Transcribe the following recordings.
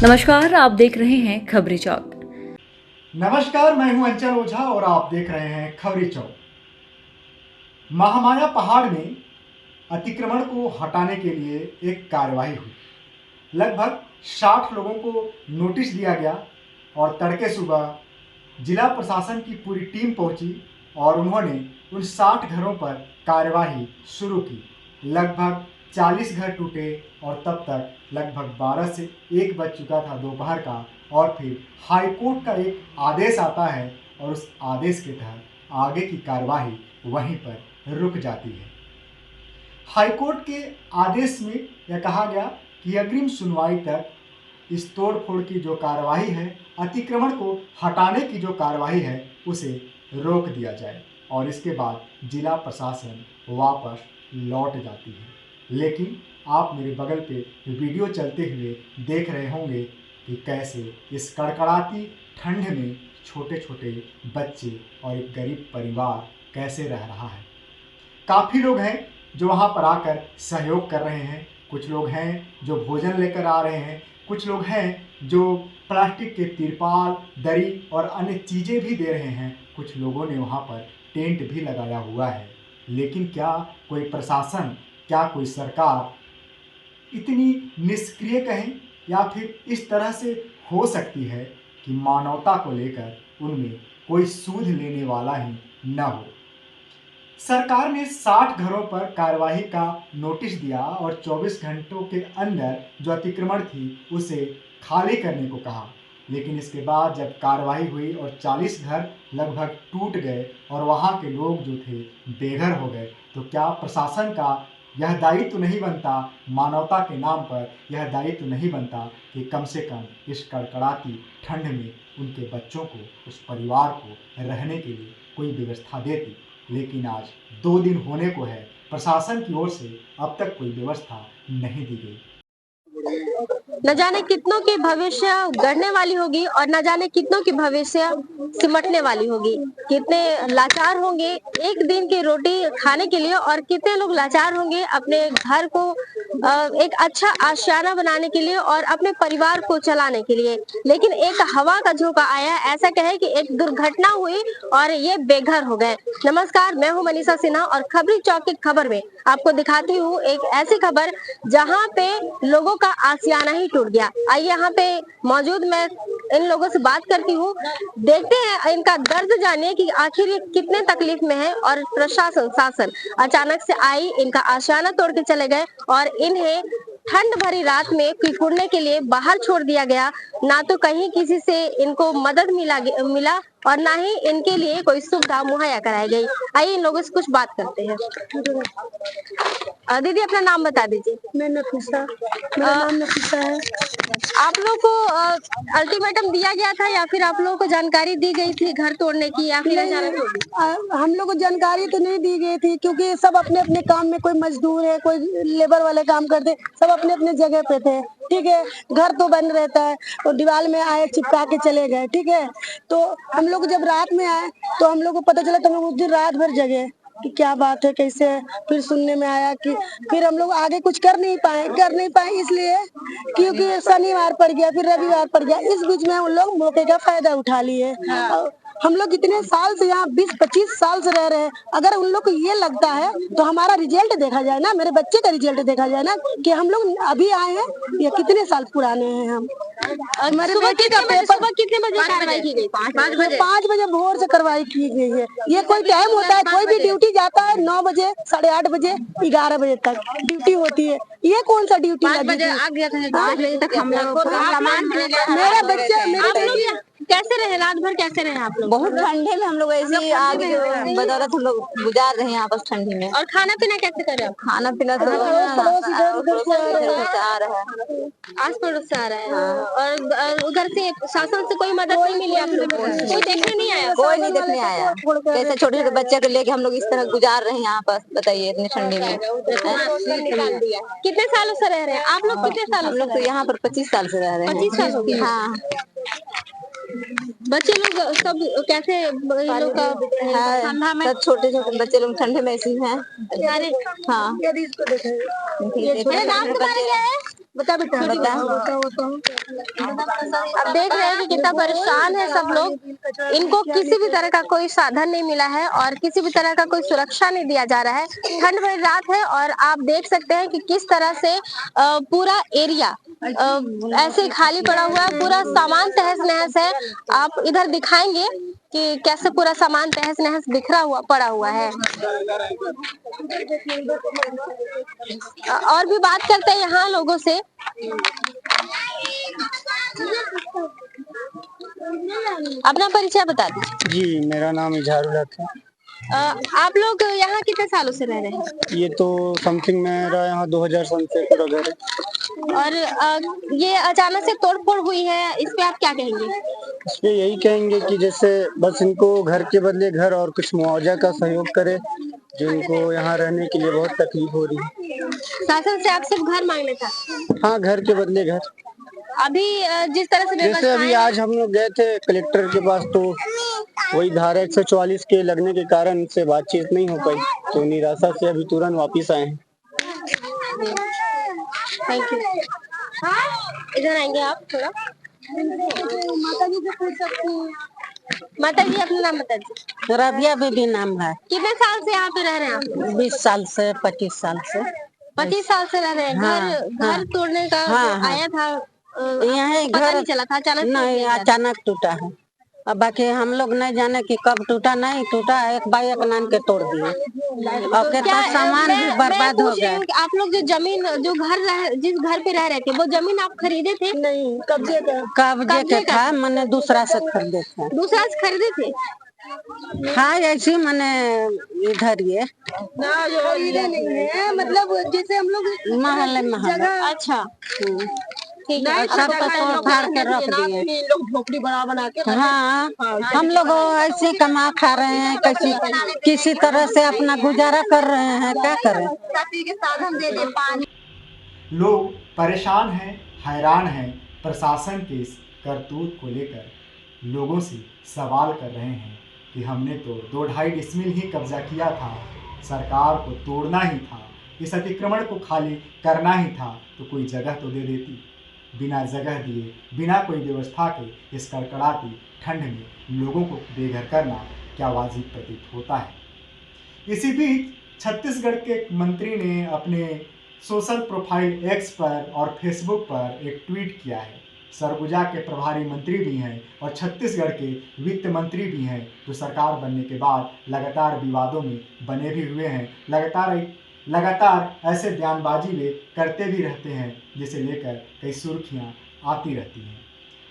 नमस्कार, आप देख रहे हैं खबरी चौक। नमस्कार, मैं हूं अंचल ओझा और आप देख रहे हैं खबरी चौक। महामाया पहाड़ में अतिक्रमण को हटाने के लिए एक कार्यवाही हुई। लगभग 60 लोगों को नोटिस दिया गया और तड़के सुबह जिला प्रशासन की पूरी टीम पहुंची और उन्होंने उन 60 घरों पर कार्यवाही शुरू की। लगभग 40 घर टूटे और तब तक लगभग 12 से 1 बज चुका था दोपहर का और फिर हाईकोर्ट का एक आदेश आता है और उस आदेश के तहत आगे की कार्यवाही वहीं पर रुक जाती है। हाईकोर्ट के आदेश में यह कहा गया कि अग्रिम सुनवाई तक इस तोड़फोड़ की जो कार्यवाही है, अतिक्रमण को हटाने की जो कार्यवाही है, उसे रोक दिया जाए और इसके बाद जिला प्रशासन वापस लौट जाती है। लेकिन आप मेरे बगल पे वीडियो चलते हुए देख रहे होंगे कि कैसे इस कड़कड़ाती ठंड में छोटे छोटे बच्चे और एक गरीब परिवार कैसे रह रहा है। काफ़ी लोग हैं जो वहाँ पर आकर सहयोग कर रहे हैं, कुछ लोग हैं जो भोजन लेकर आ रहे हैं, कुछ लोग हैं जो प्लास्टिक के तिरपाल, दरी और अन्य चीज़ें भी दे रहे हैं। कुछ लोगों ने वहाँ पर टेंट भी लगाया हुआ है। लेकिन क्या कोई प्रशासन, क्या कोई सरकार इतनी निष्क्रिय कहें या फिर इस तरह से हो सकती है कि मानवता को लेकर उनमें कोई सूध लेने वाला ही न हो। सरकार ने 60 घरों पर कार्यवाही का नोटिस दिया और 24 घंटों के अंदर जो अतिक्रमण थी उसे खाली करने को कहा। लेकिन इसके बाद जब कार्रवाई हुई और 40 घर लगभग टूट गए और वहाँ के लोग जो थे बेघर हो गए, तो क्या प्रशासन का यह दायित्व नहीं बनता, मानवता के नाम पर यह दायित्व नहीं बनता कि कम से कम इस कड़कड़ाती ठंड में उनके बच्चों को, उस परिवार को रहने के लिए कोई व्यवस्था देती। लेकिन आज 2 दिन होने को है, प्रशासन की ओर से अब तक कोई व्यवस्था नहीं दी गई। न जाने कितनों की भविष्य गढ़ने वाली होगी और न जाने कितनों की भविष्य सिमटने वाली होगी। कितने लाचार होंगे एक दिन की रोटी खाने के लिए और कितने लोग लाचार होंगे अपने घर को एक अच्छा आशियाना बनाने के लिए और अपने परिवार को चलाने के लिए। लेकिन एक हवा का झोंका आया, ऐसा कहे कि एक दुर्घटना हुई और ये बेघर हो गए। नमस्कार, मैं हूं मनीषा सिन्हा और खबरी चौक की खबर में आपको दिखाती हूँ एक ऐसी खबर जहाँ पे लोगों का आशियाना ही टूट गया। आइए यहाँ पे मौजूद मैं इन लोगों से बात करती हूँ, देखते हैं इनका दर्द जानिए कि आखिर ये कितने तकलीफ में है और प्रशासन शासन अचानक से आई, इनका आशियाना तोड़ के चले गए और इन्हें ठंड भरी रात में कुकुरने के लिए बाहर छोड़ दिया गया। ना तो कहीं किसी से इनको मदद मिला और ना ही इनके लिए कोई सुविधा मुहैया कराई गई। आइए इन लोगों से कुछ बात करते हैं। दीदी अपना नाम बता दीजिए। मैं नफीसा, मेरा नाम नफीसा है। आप लोग को अल्टीमेटम दिया गया था या फिर आप लोगों को जानकारी दी गई थी घर तोड़ने की या फिर अचानक हो गई? हम लोग को जानकारी तो नहीं दी गई थी क्योंकि सब अपने अपने काम में, कोई मजदूर है, कोई लेबर वाले काम करते, सब अपने अपने जगह पे थे। ठीक है, घर तो बंद रहता है और दीवार में आए चिपका के चले गए। ठीक है, तो हम लोग जब रात में आए तो हम लोग को पता चला, तो हम लोग उस दिन रात भर जगे कि क्या बात है, कैसे है। फिर सुनने में आया कि फिर हम लोग आगे कुछ कर नहीं पाए इसलिए क्योंकि शनिवार पड़ गया, फिर रविवार पड़ गया। इस बीच में उन लोग मौके का फायदा उठा लिए। हम लोग इतने साल से यहाँ 20-25 साल से रह रहे हैं, अगर उन लोग को ये लगता है तो हमारा रिजल्ट देखा जाए ना, मेरे बच्चे का रिजल्ट देखा जाए ना कि हम लोग अभी आए हैं या कितने साल पुराने हैं हम। मेरे बेटे का पेपर सुबह कितने बजे कार्रवाई की गई? 5 बजे भोर से कार्रवाई की गई है। ये कोई टाइम होता है, कोई भी ड्यूटी जाता है 9 बजे, 8:30 बजे, 11 बजे तक ड्यूटी होती है। ये कौन सा ड्यूटी लगी थी? आ गया था 2 बजे तक हम लोग मेरे बच्चे, मेरे कैसे रहे रात भर, कैसे रहे आप लोग? बहुत ठंडे में हम लोग ऐसे ही आग की बदौलत हम लोग गुजार रहे हैं आपस ठंडी में। और खाना पीना कैसे करे आप? खाना पीना तो आ रहा है, आस पड़ोस से आ रहा है। और उधर से शासन से कोई मदद नहीं मिली आप लोगों को? कोई देखने नहीं आया? कोई नहीं देखने आया। कैसे छोटे छोटे बच्चे को लेके हम लोग इस तरह गुजार रहे हैं यहाँ पर, बताइए इतनी ठंडी में। कितने सालों से रह रहे हैं आप लोग? कितने साल? हम लोग तो यहाँ पर 25 साल से रह रहे हैं। 25 साल हो गए। हाँ, बच्चे लोग सब कैसे लोग का है, सब छोटे छोटे बच्चे लोग ठंडे में ऐसे ही हैं। हाँ, नाम तुम्हारा क्या है? बता बेटा बता। अब देख रहे हैं कि कितना परेशान है सब लोग। इनको किसी भी तरह का कोई साधन नहीं मिला है और किसी भी तरह का कोई सुरक्षा नहीं दिया जा रहा है। ठंड भरी रात है और आप देख सकते हैं कि किस तरह से पूरा एरिया ऐसे खाली पड़ा हुआ है, पूरा सामान तहस नहस है। आप इधर दिखाएंगे कि कैसे पूरा सामान तहस नहस बिखरा हुआ पड़ा हुआ है। और भी बात करते हैं यहाँ लोगों से। अपना परिचय बता दीजिए। जी, मेरा नाम इजहारुल हक है। आप लोग यहाँ कितने सालों से रह रहे हैं? ये तो समथिंग मेरा यहाँ 2000 सन से पूरा घर है। और ये अचानक से तोड़फोड़ हुई है, इस पे आप क्या कहेंगे? इस पे यही कहेंगे कि जैसे बस इनको घर के बदले घर और कुछ मुआवजा का सहयोग करे, जिनको यहाँ रहने के लिए बहुत तकलीफ हो रही है। शासन से आप सिर्फ घर मांगने था? हाँ, घर के बदले घर। अभी जिस तरह से जैसे अभी आज हम लोग गए थे कलेक्टर के पास, तो वही धारा 144 के लगने के कारण से बातचीत नहीं हो पाई, तो निराशा से अभी तुरंत वापिस आए हैं। Thank you. इधर आएंगे आप थोड़ा। माता जी से पूछ सकती हैं। माता जी अपना नाम बता दीजिए। रबिया बेबी नाम है। कितने साल से यहाँ पे रह रहे हैं आप? 20 साल से 25 साल से। 25 साल से रह रहे हैं। हाँ, घर तोड़ने का आया था? यहाँ पता घर नहीं चला था, अचानक नहीं, अचानक टूटा है। अब बाकी हम लोग नहीं जाने कि कब टूटा, नहीं टूटा, एक बाई एक नान के तोड़ दिए और कितना सामान भी बर्बाद हो गया। आप लोग जो जमीन जो जिस घर पे रह रहे थे, वो जमीन आप खरीदे थे? नहीं, कब्जे के था, मैंने दूसरा से खरीदे थे। दूसरा से खरीदे थे? हाँ, ऐसी मैंने इधर ये खरीदे नहीं है, मतलब जैसे हम लोग महल। अच्छा, ठीक है। सब तोड़ फाड़ के रख दिए। लोग झोपड़ी बना के। हाँ, हम लोग ऐसे कमा खा रहे हैं, किसी तरह से अपना गुजारा कर रहे हैं, क्या करें। साधन दे दे, पानी। लोग परेशान हैं, हैरान हैं। प्रशासन के इस करतूत को लेकर लोगों से सवाल कर रहे हैं कि हमने तो 2-2.5 डिसमिल ही कब्जा किया था, सरकार को तोड़ना ही था, इस अतिक्रमण को खाली करना ही था, तो कोई जगह तो दे देती। बिना जगह दिए, बिना कोई व्यवस्था के इस कड़कड़ाती ठंड में लोगों को बेघर करना क्या वाजिब प्रतीत होता है। इसी बीच छत्तीसगढ़ के एक मंत्री ने अपने सोशल प्रोफाइल एक्स पर और फेसबुक पर एक ट्वीट किया है। सरगुजा के प्रभारी मंत्री भी हैं और छत्तीसगढ़ के वित्त मंत्री भी हैं, जो सरकार बनने के बाद लगातार विवादों में बने भी हुए हैं। लगातार ऐसे बयानबाजी वे करते भी रहते हैं, जिसे लेकर कई सुर्खियां आती रहती हैं।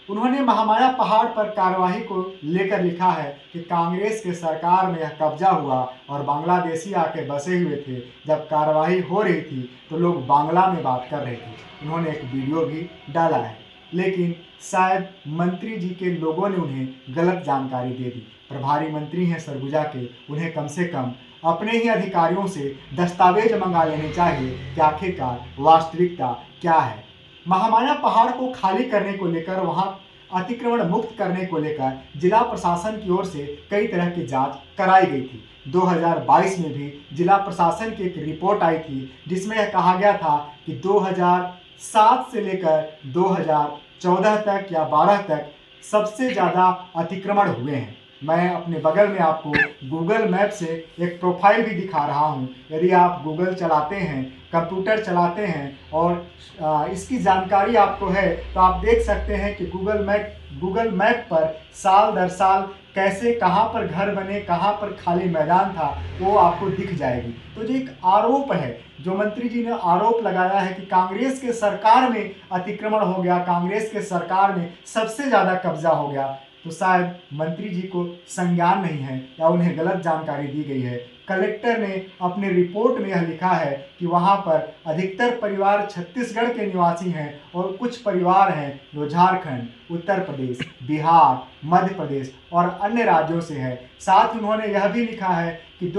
उन्होंने महामाया पहाड़ पर कार्यवाही को लेकर लिखा है कि कांग्रेस के सरकार में यह कब्जा हुआ और बांग्लादेशी आके बसे हुए थे। जब कार्यवाही हो रही थी तो लोग बांग्ला में बात कर रहे थे। उन्होंने एक वीडियो भी डाला है, लेकिन शायद मंत्री जी के लोगों ने उन्हें गलत जानकारी दे दी। प्रभारी मंत्री हैं सरगुजा के, उन्हें कम से कम अपने ही अधिकारियों से दस्तावेज मंगा लेने चाहिए कि आखिरकार वास्तविकता क्या है। महामाया पहाड़ को खाली करने को लेकर, वहां अतिक्रमण मुक्त करने को लेकर जिला प्रशासन की ओर से कई तरह की जांच कराई गई थी। 2022 में भी जिला प्रशासन की एक रिपोर्ट आई थी, जिसमें यह कहा गया था कि 2007 से लेकर 2014 तक या 12 तक सबसे ज़्यादा अतिक्रमण हुए हैं। मैं अपने बगल में आपको गूगल मैप से एक प्रोफाइल भी दिखा रहा हूं। यदि आप गूगल चलाते हैं, कंप्यूटर चलाते हैं और इसकी जानकारी आपको है, तो आप देख सकते हैं कि गूगल मैप पर साल दर साल कैसे कहां पर घर बने, कहां पर खाली मैदान था, वो आपको दिख जाएगी। तो जो एक आरोप है, जो मंत्री जी ने आरोप लगाया है कि कांग्रेस के सरकार में अतिक्रमण हो गया, कांग्रेस के सरकार में सबसे ज़्यादा कब्जा हो गया, तो शायद मंत्री जी को संज्ञान नहीं है या उन्हें गलत जानकारी दी गई है। कलेक्टर ने अपने रिपोर्ट में यह लिखा है कि वहां पर अधिकतर परिवार छत्तीसगढ़ के निवासी हैं और कुछ परिवार हैं जो झारखंड, उत्तर प्रदेश, बिहार, मध्य प्रदेश और अन्य राज्यों से है। साथ ही उन्होंने यह भी लिखा है कि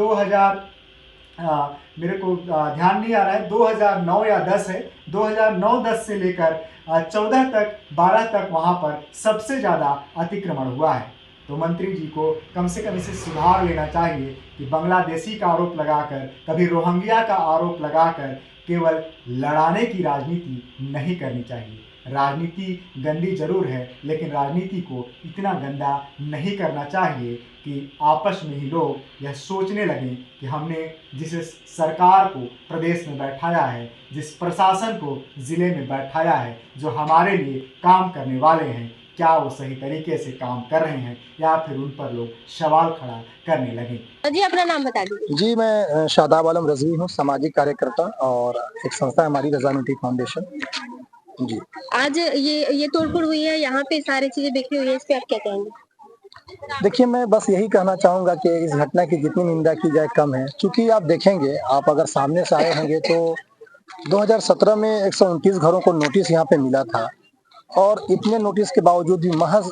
मेरे को ध्यान नहीं आ रहा है, 2009 या 10 है, 2009-10 से लेकर 14 तक, 12 तक वहां पर सबसे ज़्यादा अतिक्रमण हुआ है। तो मंत्री जी को कम से कम इसे सुधार लेना चाहिए कि बांग्लादेशी का आरोप लगाकर, कभी रोहिंग्या का आरोप लगाकर केवल लड़ाने की राजनीति नहीं करनी चाहिए। राजनीति गंदी जरूर है, लेकिन राजनीति को इतना गंदा नहीं करना चाहिए कि आपस में ही लोग यह सोचने लगें कि हमने जिस सरकार को प्रदेश में बैठाया है, जिस प्रशासन को ज़िले में बैठाया है, जो हमारे लिए काम करने वाले हैं, क्या वो सही तरीके से काम कर रहे हैं या फिर उन पर लोग सवाल खड़ा करने लगें। जी अपना नाम बता दीजिए। जी, मैं शादाब आलम रजवी हूँ, सामाजिक कार्यकर्ता और एक संस्था है हमारी रज़ानुटी फाउंडेशन। जी। आज ये तोड़फोड़ हुई है, यहाँ पे सारी चीजें बिखरी हुई है, इस पे आप क्या कहेंगे? देखिए, मैं बस यही कहना चाहूँगा कि इस घटना की जितनी निंदा की जाए कम है, क्योंकि आप देखेंगे, आप अगर सामने से आए होंगे तो 2017 में 129 घरों को नोटिस यहाँ पे मिला था और इतने नोटिस के बावजूद भी महज़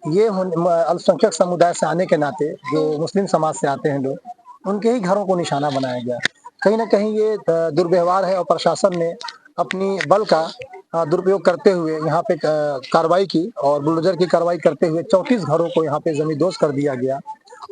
ये अल्पसंख्यक समुदाय से आने के नाते, जो मुस्लिम समाज से आते हैं लोग, उनके ही घरों को निशाना बनाया गया। कहीं न कहीं ये दुर्व्यवहार है और प्रशासन ने अपनी बल का दुरुपयोग करते हुए यहाँ पे कार्रवाई की और बुलडोज़र की कार्रवाई करते हुए 34 घरों को यहाँ पे ज़मींदोज़ कर दिया गया।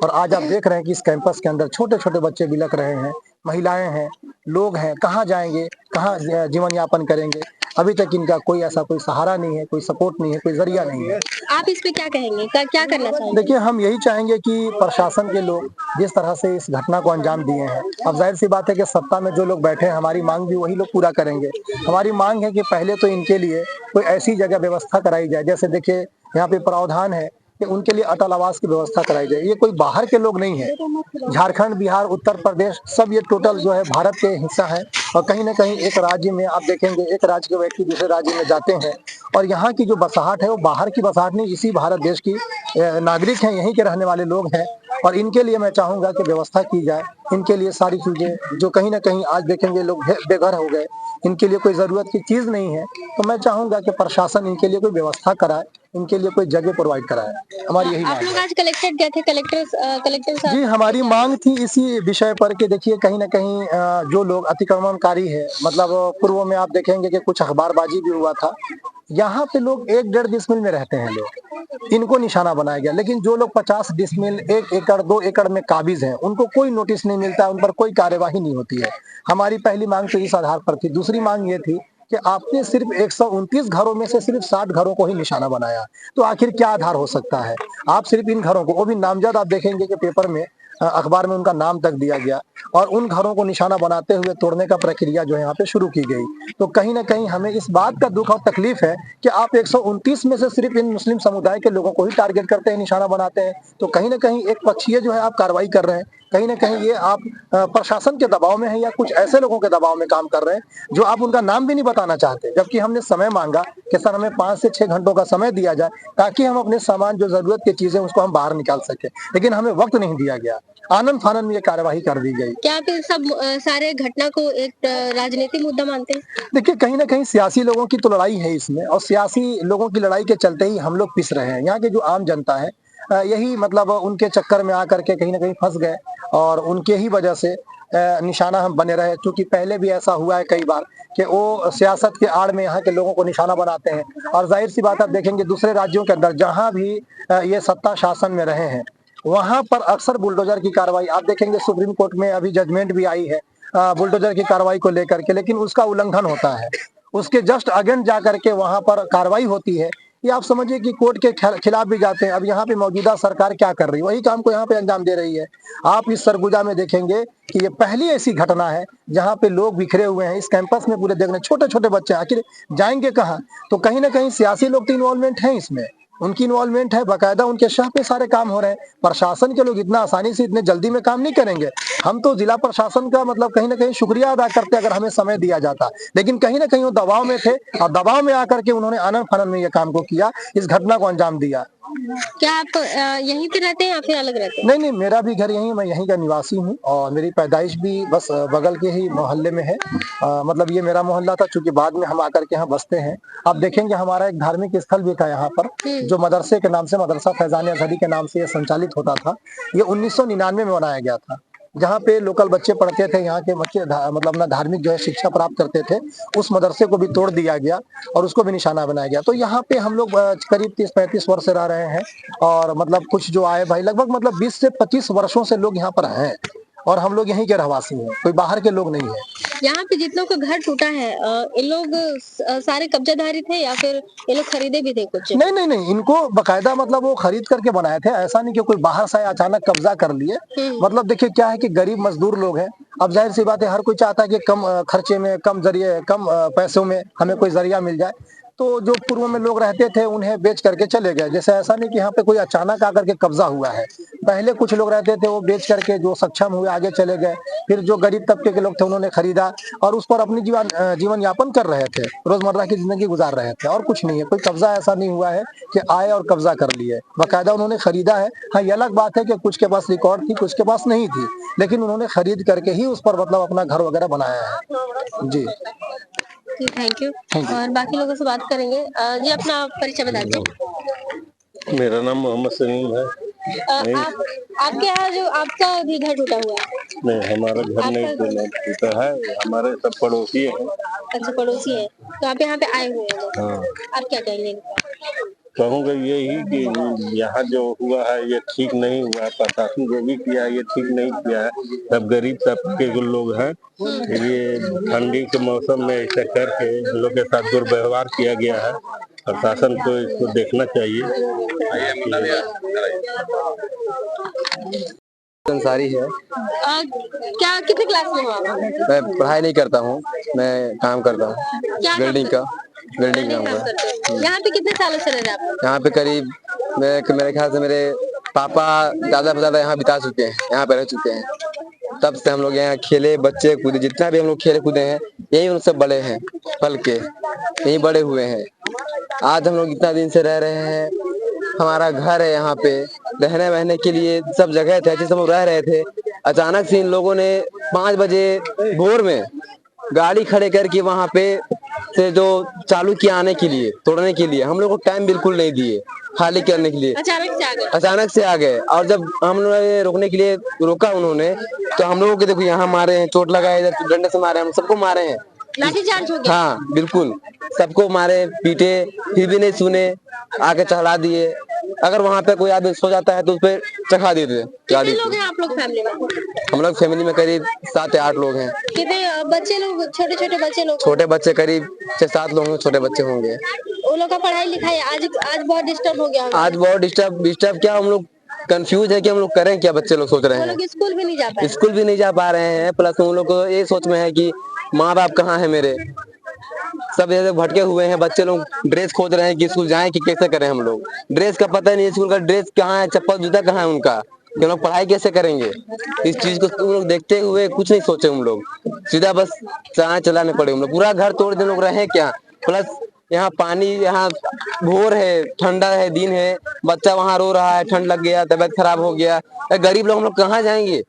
और आज आप देख रहे हैं कि इस कैंपस के अंदर छोटे-छोटे बच्चे बिलख रहे हैं, महिलाएँ हैं, लोग हैं, कहाँ जाएँगे, कहाँ जीवन यापन करेंगे? अभी तक इनका कोई सहारा नहीं है, कोई सपोर्ट नहीं है, कोई ज़रिया नहीं है। आप इस पे क्या कहेंगे? क्या करना चाहेंगे? देखिए, हम यही चाहेंगे कि प्रशासन के लोग जिस तरह से इस घटना को अंजाम दिए हैं, अब ज़ाहिर-सी बात है कि सत्ता में जो लोग बैठे हैं, हमारी माँग भी वही लोग पूरा करेंगे। हमारी माँग है कि पहले तो इनके लिए कोई ऐसी जगह व्यवस्था कराई जाए, जैसे देखिए यहाँ पे प्रावधान है कि उनके लिए अटल आवास की व्यवस्था कराई जाए। ये कोई बाहर के लोग नहीं हैं। झारखंड, बिहार, उत्तर प्रदेश सब ये टोटल जो है भारत के हिस्सा है और कहीं न कहीं एक राज्य में आप देखेंगे, एक राज्य के व्यक्ति दूसरे राज्य में जाते हैं और यहाँ की जो बसाहट है वो बाहर की बसाहट नहीं, इसी भारत देश की नागरिक हैं, यहीं के रहने वाले लोग हैं और इनके लिए मैं चाहूँगा कि व्यवस्था की जाए। इनके लिए सारी चीज़ें जो कहीं न कहीं आज देखेंगे लोग बेघर हो गए, इनके लिए कोई ज़रूरत की चीज़ नहीं है, तो मैं चाहूँगा कि प्रशासन इनके लिए कोई व्यवस्था कराए, इनके लिए कोई जगह प्रोवाइड कराए। हमारी यही आप माँग लोग है। आज कलेक्टेड गए थे, कलेक्टर साहब? जी, हमारी माँग थी इसी विषय पर कि देखिए कहीं न कहीं जो लोग अतिक्रमणकारी है, मतलब पूर्व में आप देखेंगे कि कुछ अखबारबाज़ी भी हुआ था। यहाँ पे लोग 1 डेढ़ डिसमिल में रहते हैं लोग, इनको निशाना बनाया गया। लेकिन जो लोग 50 डिसमिल, 1 एकड़, 2 एकड़ में काबिज़ हैं, उनको कोई नोटिस नहीं मिलता है, उन पर कोई कार्यवाही नहीं होती है। हमारी पहली माँग तो इस आधार पर थी। दूसरी माँग ये थी कि आपने सिर्फ़ 129 घरों में से सिर्फ़ 60 घरों को ही निशाना बनाया। तो आखिर क्या आधार हो सकता है? आप सिर्फ़ इन घरों को, वो भी नामज़द, आप देखेंगे कि पेपर में अखबार में उनका नाम तक दिया गया और उन घरों को निशाना बनाते हुए तोड़ने का प्रक्रिया जो है यहाँ पे शुरू की गई। तो कहीं न कहीं हमें इस बात का दुःख और तकलीफ़ है कि आप 129 में से सिर्फ़ इन मुस्लिम समुदाय के लोगों को ही टारगेट करते हैं, निशाना बनाते हैं। तो कहीं न कहीं एक पक्षीय जो है आप कार्रवाई कर रहे हैं। कहीं न कहीं ये आप प्रशासन के दबाव में हैं या कुछ ऐसे लोगों के दबाव में काम कर रहे हैं, जो आप उनका नाम भी नहीं बताना चाहते। जबकि हमने समय माँगा कि सर हमें 5 से 6 घंटों का समय दिया जाए, ताकि हम अपने सामान जो ज़रूरत की चीज़ें उसको हम बाहर निकाल सकें। लेकिन हमें वक़्त नहीं दिया गया। आनन-फानन में ये कार्यवाही कर दी गई। क्या आप सब सारे घटना को एक राजनीतिक मुद्दा मानते हैं? देखिए, कहीं न कहीं सियासी लोगों की तो लड़ाई है इसमें और सियासी लोगों की लड़ाई के चलते ही हम लोग पिस रहे हैं। यहाँ की जो आम जनता है यही मतलब उनके चक्कर में आकर के कहीं न कहीं फँस गए और उनके ही वजह से निशाना हम बने रहे। चूँकि पहले भी ऐसा हुआ है कई बार कि वो सियासत के आड़ में यहाँ के लोगों को निशाना बनाते हैं और ज़ाहिर-सी बात आप देखेंगे दूसरे राज्यों के अंदर जहाँ भी ये सत्ता शासन में रहे हैं, वहाँ पर अक्सर बुलडोज़र की कार्रवाई आप देखेंगे सुप्रीम कोर्ट में अभी जजमेंट भी आई है बुलडोज़र की कार्रवाई को लेकर के, लेकिन उसका उल्लंघन होता है। उसके जस्ट अगेंस्ट जाकर के वहाँ पर कार्रवाई होती है। ये आप समझिए कि कोर्ट के खिलाफ भी जाते हैं। अब यहाँ पे मौजूदा सरकार क्या कर रही है? वही काम को यहाँ पे अंजाम दे रही है। आप इस सरगुजा में देखेंगे कि ये पहली ऐसी घटना है जहाँ पे लोग बिखरे हुए हैं। इस कैंपस में पूरे देख रहे हैं छोटे-छोटे बच्चे आखिर जाएँगे कहाँ? तो कहीं न कहीं सियासी लोग तो इन्वॉल्वमेंट हैं इसमें। उनकी इन्वॉल्वमेंट है, बाकायदा उनके शह पे सारे काम हो रहे हैं। प्रशासन के लोग इतना आसानी से इतने जल्दी में काम नहीं करेंगे। हम तो जिला प्रशासन का मतलब कहीं न कहीं शुक्रिया अदा करते अगर हमें समय दिया जाता। लेकिन कहीं न कहीं वो दबाव में थे और दबाव में आकर के उन्होंने आनन-फानन में ये काम को किया, इस घटना को अंजाम दिया। क्या आप यहीं पे रहते हैं या फिर अलग रहते हैं? नहीं, नहीं, मेरा भी घर यहीं है, मैं यहीं का निवासी हूँ और मेरी पैदाइश भी बस बगल के ही मोहल्ले में है। मतलब ये मेरा मोहल्ला था चूँकि बाद में हम आकर के यहाँ बसते हैं। आप देखेंगे हमारा एक धार्मिक स्थल भी था यहाँ पर, जो मदरसे के नाम से मदरसा फैज़ान अज़हरी के नाम से ये संचालित होता था। ये 1999 में बनाया गया था। जहाँ पे लोकल बच्चे पढ़ते थे, यहाँ के बच्चे मतलब अपना धार्मिक जो है शिक्षा प्राप्त करते थे, उस मदरसे को भी तोड़ दिया गया और उसको भी निशाना बनाया गया। तो यहाँ पे हम लोग करीब 30-35 वर्ष से रह रहे हैं और मतलब कुछ जो आए भाई लगभग मतलब 20 से 25 वर्षों से लोग यहाँ पर हैं। और हम लोग यहीं के रहवासी हैं, कोई बाहर के लोग नहीं है। यहाँ पे जितनों का घर टूटा है ये लोग सारे कब्जाधारी थे या फिर ये लोग खरीदे भी थे कुछ? नहीं नहीं नहीं, इनको बकायदा मतलब वो खरीद करके बनाए थे, ऐसा नहीं कि कोई बाहर से आया अचानक कब्जा कर लिए। मतलब देखिए क्या है कि गरीब मजदूर लोग हैं, अब जाहिर सी बात है हर कोई चाहता है कि कम खर्चे में, कम जरिए, कम पैसों में हमें कोई जरिया मिल जाए। तो जो पूर्व में लोग रहते थे उन्हें बेच करके चले गए। जैसे ऐसा नहीं कि यहाँ पे कोई अचानक आकर के कब्जा हुआ है, पहले कुछ लोग रहते थे वो बेच करके जो सक्षम हुए आगे चले गए, फिर जो गरीब तबके के लोग थे उन्होंने खरीदा और उस पर अपनी जीवन यापन कर रहे थे, रोजमर्रा की जिंदगी गुजार रहे थे, और कुछ नहीं है। कोई कब्जा ऐसा नहीं हुआ है कि आए और कब्जा कर लिए, बाकायदा उन्होंने खरीदा है। हाँ, ये अलग बात है कि कुछ के पास रिकॉर्ड थी, कुछ के पास नहीं थी, लेकिन उन्होंने खरीद करके ही उस पर मतलब अपना घर वगैरह बनाया है। जी थैंक यू। Thank you. और बाकी लोगों से बात करेंगे। जी अपना परिचय बता दीजिए। मेरा नाम मोहम्मद सलीम है। आप आपके यहाँ जो आपका भी घर टूटा हुआ है? नहीं, हमारा घर नहीं टूटा है, हमारे सब पड़ोसी हैं। अच्छा, पड़ोसी है तो आप यहाँ पे आए हुए हैं लोग। हाँ। आप क्या कहेंगे? कहूँगा यही कि यहाँ जो हुआ है ये ठीक नहीं हुआ है, प्रशासन जो भी किया है ये ठीक नहीं किया है। सब गरीब तबके के लोग हैं, ये ठंडी के मौसम में ऐसा करके इन लोग के साथ दुर्व्यवहार किया गया है। प्रशासन को इसको देखना चाहिए। अंसारी है। क्या कितने क्लास में हो आप? मैं पढ़ाई नहीं करता हूँ, मैं काम करता हूँ क्या काम बिल्डिंग का। बिल्डिंग काम काम का। करते हो? यहाँ पे कितने सालों से रह रहे हैं आप? यहाँ पे करीब मेरे ख्याल से मेरे पापा ज्यादा यहाँ बिता चुके हैं, यहाँ पे रह चुके हैं। तब से हम लोग यहाँ खेले, बच्चे कूदे, जितना भी हम लोग खेले कूदे हैं यही उन सब बड़े हैं, पल के यही बड़े हुए हैं। आज हम लोग इतना दिन से रह रहे हैं, हमारा घर है यहाँ पे, रहने बहने के लिए सब जगह थे, जिस हम लोग रह रहे थे। अचानक से इन लोगों ने 5 बजे भोर में गाड़ी खड़े करके वहां पे से जो चालू किया आने के लिए, तोड़ने के लिए। हम लोग को टाइम बिल्कुल नहीं दिए खाली करने के लिए, अचानक से आ गए? अचानक से आ गए। और जब हम लोग ने रोकने के लिए रोका उन्होंने, तो हम लोगों के देखो यहाँ मारे हैं, चोट लगा है, इधर डंडे से मारे हैं, हम सबको मारे हैं। लाठीचार्ज हो गया? हाँ बिल्कुल, सबको मारे पीटे, फिर भी नहीं सुने, आके चढ़ा दिए। अगर वहाँ पे कोई आदमी सो जाता है तो उस पर चढ़ा देते गाड़ी कितने लोग पे। हैं आप लोग फैमिली में? हम लोग फैमिली में करीब 7 या 8 लोग हैं। कितने बच्चे लोग, छोटे छोटे बच्चे लोग? छोटे बच्चे करीब 6-7 लोग होंगे, छोटे बच्चे होंगे। वो लोग का पढ़ाई लिखाई आज आज बहुत डिस्टर्ब हो गया होगा। आज बहुत डिस्टर्ब क्या, हम लोग कंफ्यूज है कि हम लोग करें क्या। बच्चे लोग सोच रहे वो हैं लोग स्कूल भी नहीं जा पाए? स्कूल भी नहीं जा पा रहे हैं, प्लस उन लोग को ये सोच में है कि माँ बाप कहाँ है मेरे। सब ऐसे भटके हुए हैं, बच्चे लोग ड्रेस खोज रहे हैं कि स्कूल जाएं कि कैसे करें। हम लोग ड्रेस का पता नहीं, स्कूल का ड्रेस कहाँ है, चप्पल जूता कहाँ है उनका, कि हम लोग पढ़ाई कैसे करेंगे। इस चीज को तुम लोग देखते हुए कुछ नहीं सोचे हम लोग, सीधा बस चलाने पड़े हम लोग। पूरा घर तोड़ दे, लोग रहे क्या। प्लस यहाँ पानी, यहाँ भोर है, ठंडा है, दिन है, बच्चा वहाँ रो रहा है, ठंड लग गया, तबीयत खराब हो गया। गरीब लोग हम लोग कहाँ जाएंगे,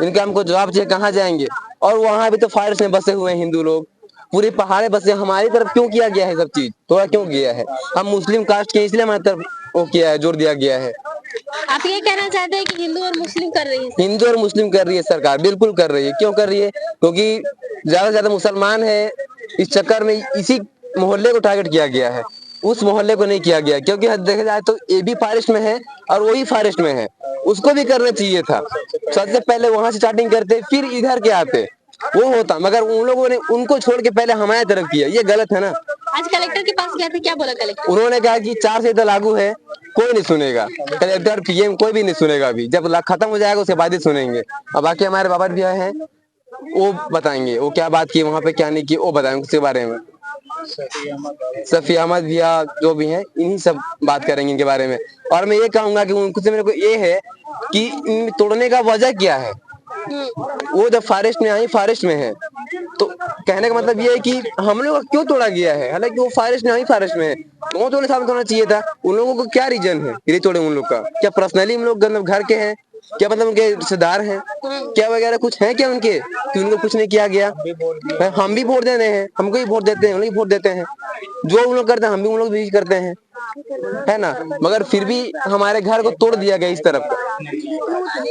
इनका हमको जवाब चाहिए, कहाँ जाएंगे। और वहाँ भी तो फायर्स में बसे हुए हैं हिंदू लोग, पूरे पहाड़े बसे। हमारी तरफ क्यों किया गया है सब चीज, थोड़ा क्यों किया है। हम मुस्लिम कास्ट के, इसलिए हमारी तरफ वो किया है, जोर दिया गया है। आप ये कहना चाहते हैं कि हिंदू और मुस्लिम कर रही है? हिंदू और मुस्लिम कर रही है सरकार, बिल्कुल कर रही है। क्यों कर रही है, क्योंकि ज्यादा से ज्यादा मुसलमान है। इस चक्कर में इसी मोहल्ले को टारगेट किया गया है, उस मोहल्ले को नहीं किया गया। क्योंकि देखा जाए तो ये भी फॉरेस्ट में है और वही फॉरेस्ट में है, उसको भी करना चाहिए था। सबसे पहले वहां से स्टार्टिंग करते, फिर इधर के आते, वो होता। मगर उन लोगों ने उनको छोड़ के पहले हमारे तरफ किया, ये गलत है ना। आज कलेक्टर के पास गए थे, क्या बोला कलेक्टर? उन्होंने कहा कि 4 से लागू है, कोई नहीं सुनेगा। कलेक्टर पीएम कोई भी नहीं सुनेगा। अभी जब खत्म हो जाएगा उसके बाद ही सुनेंगे। अब बाकी हमारे बाबा भी हैं, वो बताएंगे वो क्या बात की वहाँ पे, क्या नहीं की, वो बताएंगे उसके बारे में। सफी अहमद भैया जो भी हैं, इन्हीं सब बात करेंगे इनके बारे में। और मैं ये कहूंगा कि उनसे मेरे को ये है कि इन तोड़ने का वजह क्या है। वो जब फॉरेस्ट में आई, फॉरेस्ट में है, तो कहने का मतलब ये है कि हम लोग क्यों तोड़ा गया है। हालांकि वो फॉरेस्ट में आई, फॉरेस्ट में है, वो तो सामने तोड़ना चाहिए था। उन लोगों को क्या रीजन है ये तोड़े उन लोग का, क्या पर्सनली हम लोग मतलब घर के हैं, क्या मतलब उनके रिश्तेदार हैं, क्या वगैरह कुछ है क्या उनके, कि उनको कुछ नहीं किया गया। हम भी वोट दे रहे हैं, हमको भी वोट देते हैं, उन लोग वोट देते हैं, जो उन लोग करते हैं हम भी उन लोग भी करते हैं, है ना। मगर फिर भी हमारे घर को तोड़ दिया गया इस तरफ का।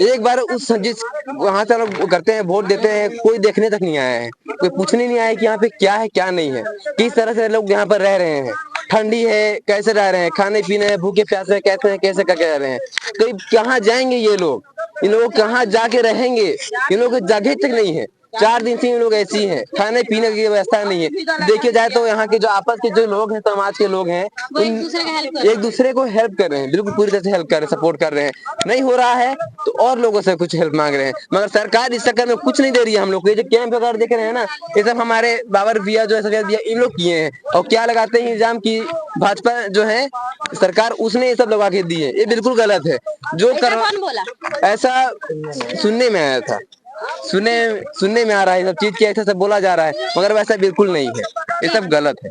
एक बार उस जिस वहां से लोग करते हैं, वोट देते हैं, कोई देखने तक नहीं आया है, कोई पूछने नहीं आया कि यहाँ पे क्या है क्या नहीं है, किस तरह से लोग यहाँ पर रह रहे हैं। ठंडी है, कैसे रह रहे हैं, खाने पीने भूखे प्यासे कैसे कैसे करके रह रहे हैं, तो कहाँ जाएंगे ये लोग। इन लोग कहाँ जाके रहेंगे, इन लोगों की जगह तक नहीं है। 4 दिन से इन लोग ऐसे ही हैं, खाने पीने की व्यवस्था नहीं है। देखिए जाए तो यहाँ के जो आपस के जो लोग हैं, समाज के लोग हैं, एक दूसरे को हेल्प कर रहे हैं, बिल्कुल पूरी तरह से हेल्प कर रहे हैं, सपोर्ट कर रहे हैं। नहीं हो रहा है तो और लोगों से कुछ हेल्प मांग रहे हैं, मगर सरकार इस चक्कर में कुछ नहीं दे रही है हम लोग को। ये जो कैंप वगैरह देख रहे हैं ना, ये सब हमारे बाबर भैया जो है भैया इन लोग किए हैं। और क्या लगाते हैं इल्जाम की भाजपा जो है सरकार, उसने ये सब लगा के दी है। ये बिल्कुल गलत है। जो कौन बोला? ऐसा सुनने में आया था, सुनने में आ रहा है, सब चीज की ऐसा सब बोला जा रहा है, मगर वैसा बिल्कुल नहीं है, ये सब गलत है।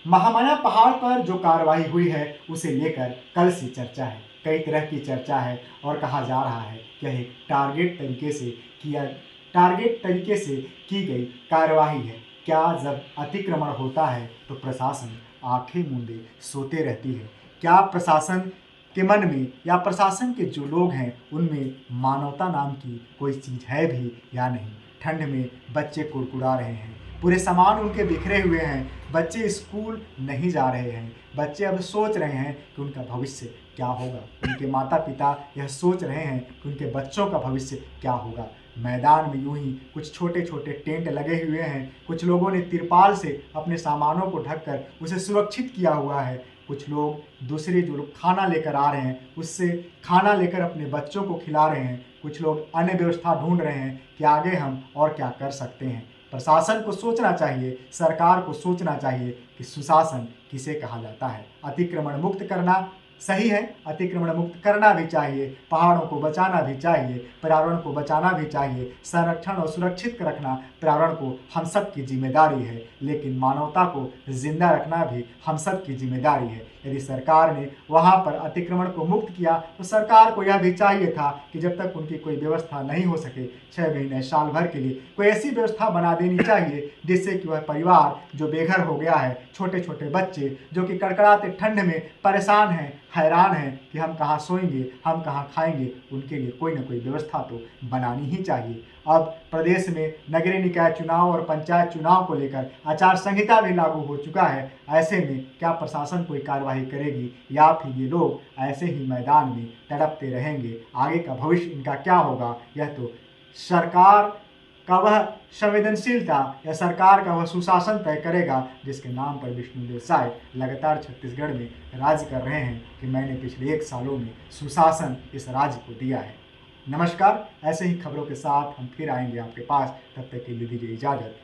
महामाया पहाड़ पर जो कार्रवाई हुई है उसे लेकर कल से चर्चा है, कई तरह की चर्चा है और कहा जा रहा है कि यह एक टारगेट तरीके से की गई कार्रवाई है। क्या जब अतिक्रमण होता है तो प्रशासन आंखें मूंदे सोते रहती है? क्या प्रशासन के मन में या प्रशासन के जो लोग हैं उनमें मानवता नाम की कोई चीज़ है भी या नहीं? ठंड में बच्चे कुड़कुड़ा रहे हैं, पूरे सामान उनके बिखरे हुए हैं, बच्चे स्कूल नहीं जा रहे हैं, बच्चे अब सोच रहे हैं कि उनका भविष्य क्या होगा, उनके माता पिता यह सोच रहे हैं कि उनके बच्चों का भविष्य क्या होगा। मैदान में यूं ही कुछ छोटे छोटे टेंट लगे हुए हैं, कुछ लोगों ने तिरपाल से अपने सामानों को ढककर उसे सुरक्षित किया हुआ है। कुछ लोग दूसरे जो लोग खाना लेकर आ रहे हैं उससे खाना लेकर अपने बच्चों को खिला रहे हैं। कुछ लोग अन्य व्यवस्था ढूंढ रहे हैं कि आगे हम और क्या कर सकते हैं। प्रशासन को सोचना चाहिए, सरकार को सोचना चाहिए कि सुशासन किसे कहा जाता है। अतिक्रमण मुक्त करना सही है, अतिक्रमण मुक्त करना भी चाहिए, पहाड़ों को बचाना भी चाहिए, पर्यावरण को बचाना भी चाहिए, संरक्षण और सुरक्षित रखना पर्यावरण को हम सब की जिम्मेदारी है, लेकिन मानवता को जिंदा रखना भी हम सब की जिम्मेदारी है। यदि सरकार ने वहाँ पर अतिक्रमण को मुक्त किया तो सरकार को यह भी चाहिए था कि जब तक उनकी कोई व्यवस्था नहीं हो सके 6 महीने साल भर के लिए कोई ऐसी व्यवस्था बना देनी चाहिए जिससे कि वह परिवार जो बेघर हो गया है, छोटे छोटे बच्चे जो कि कड़कड़ाते ठंड में परेशान हैं, हैरान हैं कि हम कहाँ सोएंगे, हम कहाँ खाएंगे, उनके लिए कोई ना कोई व्यवस्था तो बनानी ही चाहिए। अब प्रदेश में नगरीय निकाय चुनाव और पंचायत चुनाव को लेकर आचार संहिता भी लागू हो चुका है। ऐसे में क्या प्रशासन कोई कार्रवाई करेगी या फिर ये लोग ऐसे ही मैदान में तड़पते रहेंगे? आगे का भविष्य इनका क्या होगा, यह तो सरकार का वह संवेदनशीलता या सरकार का वह सुशासन तय करेगा जिसके नाम पर विष्णुदेव साय लगातार छत्तीसगढ़ में राज्य कर रहे हैं कि मैंने पिछले 1 सालों में सुशासन इस राज्य को दिया है। नमस्कार, ऐसे ही खबरों के साथ हम फिर आएंगे आपके पास, तब तक के लिए दीजिए इजाज़त।